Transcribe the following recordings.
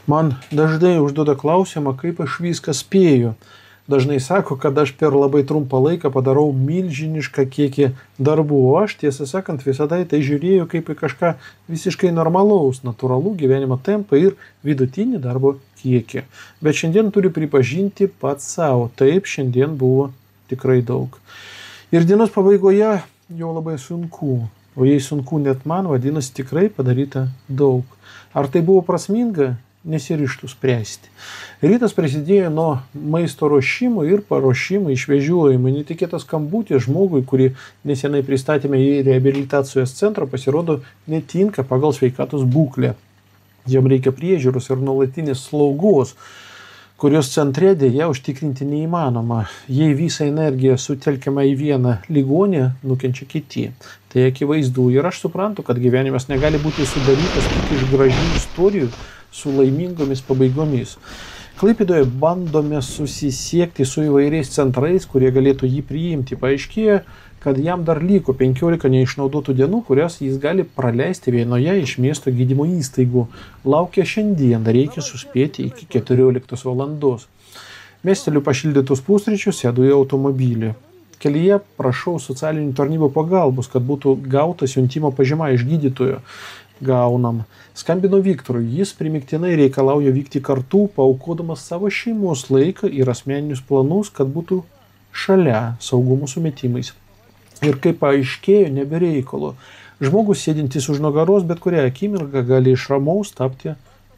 Man dažnai užduoda klausimą, kaip aš viską spėju. Dažnai sako, kad aš per labai trumpą laiką padarau milžinišką kiekį darbų, o aš, tiesą sakant, visada į tai žiūrėjau kaip į kažką visiškai normalaus, natūralų gyvenimo tempą ir vidutinį darbo kiekį. Bet šiandien turiu pripažinti pats savo, taip, šiandien buvo tikrai daug. Ir dienos pabaigoje jau labai sunku, o jei sunku net man, vadinasi tikrai padaryta daug. Ar tai buvo prasminga? Nesiryžtų spręsti. Rytas prasidėjo nuo maisto ruošimo ir paruošimo išvežiojimo. Netikėtas skambutis žmogui, kurį nesenai pristatėme į reabilitacijos centrą, pasirodo netinka pagal sveikatos būklę. Jam reikia priežiūros ir nuolatinės slaugos, kurios centre dėja užtikrinti neįmanoma. Jei visą energiją sutelkiama į vieną ligonį, nukenčia kiti. Tai akivaizdu ir aš suprantu, kad gyvenimas negali būti sudarytas tik iš gražių istorijų su laimingomis pabaigomis. Klaipėdoje bandome susisiekti su įvairiais centrais, kurie galėtų jį priimti. Paaiškėjo, kad jam dar liko 15 neišnaudotų dienų, kurias jis gali praleisti vienoje iš miesto gydymo įstaigų. Laukia šiandien, reikia suspėti iki 14 valandos. Mesteliu pašildytus pusryčius, sėdu į automobilį. Kelyje prašau socialinių tarnybų pagalbos, kad būtų gauta siuntimo pažyma iš gydytojo. Gaunam. Skambino Viktorui, jis primiktinai reikalauja vykti kartu, paaukodamas savo šeimos laiką ir asmeninius planus, kad būtų šalia saugumo sumetimais. Ir kaip paaiškėjo, nebereikalo. Žmogus sėdintis už nugaros bet kurią akimirką gali iš ramaus tapti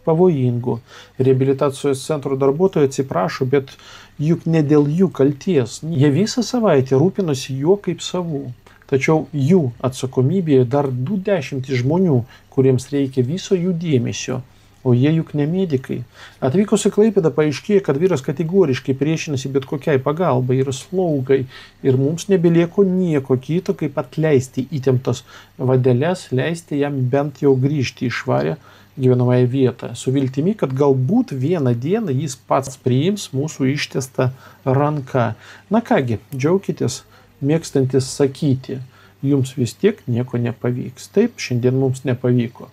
pavojingu. Reabilitacijos centro darbuotojai atsiprašo, bet juk ne dėl jų kalties. Jie visą savaitę rūpinosi juo kaip savų. Tačiau jų atsakomybėje dar 20 žmonių, kuriems reikia viso jų dėmesio, o jie juk ne medikai. Atvykus į Klaipėdą paaiškėjo, kad vyras kategoriškai priešinasi bet kokiai pagalbai ir slaugai ir mums nebelieko nieko kito, kaip atleisti įtemptas vadeles, leisti jam bent jau grįžti į švarę gyvenamąją vietą, su viltimi, kad galbūt vieną dieną jis pats priims mūsų ištiestą ranką. Na kągi, džiaukitės, mėgstantis sakyti, jums vis tiek nieko nepavyks. Taip, šiandien mums nepavyko.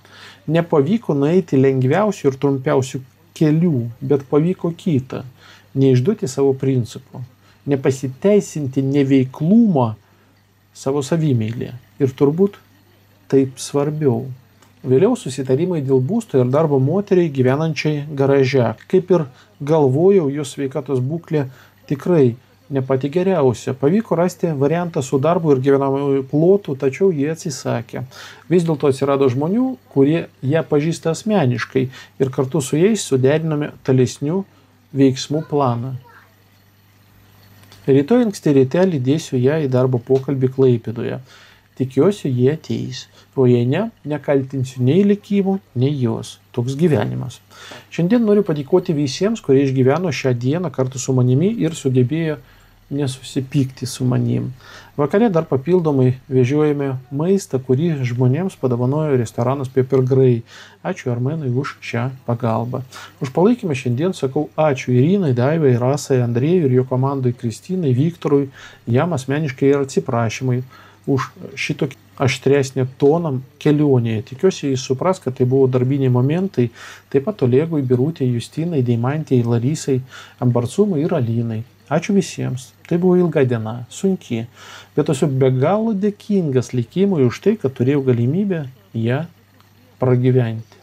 Nepavyko nueiti lengviausių ir trumpiausių kelių, bet pavyko kitą. Neišduoti savo principų. Nepasiteisinti neveiklumą savo savimeilė. Ir turbūt taip svarbiau. Vėliau susitarimai dėl būsto ir darbo moteriai gyvenančiai garaže. Kaip ir galvojau, jos sveikatos būklė tikrai ne pati geriausia. Pavyko rasti variantą su darbu ir gyvenamųjų plotų, tačiau jie atsisakė. Vis dėlto atsirado žmonių, kurie ją pažįsta asmeniškai ir kartu su jais suderinome tolesnių veiksmų planą. Rytoj anksti ryte lydėsiu ją į darbo pokalbį Klaipėdoje. Tikiuosi, jie ateis. O jei ne, nekaltinsiu nei likimų, nei jos. Toks gyvenimas. Šiandien noriu padėkoti visiems, kurie išgyveno šią dieną kartu su manimi ir sugebėjo nesusipykti su manim. Vakare dar papildomai vežiojame maistą, kurį žmonėms padovanojo restoranas Pepper Grey. Ačiū Armenui už šią pagalbą. Už palaikymą šiandien sakau ačiū Irinai, Daivai, Rasai, Andrėjui ir jo komandai Kristinai, Viktorui, jam asmeniškai ir atsiprašymai už šitokį aštresnį toną kelionėje. Tikiuosi, jis supras, kad tai buvo darbiniai momentai, taip pat Olegui, Birutė, Justinai, Deimantei, Larisai, Ambarcumui ir Alinai. Ačiū visiems. Tai buvo ilga diena, sunki, bet esu be galo dėkingas likimui už tai, kad turėjau galimybę ją pragyventi.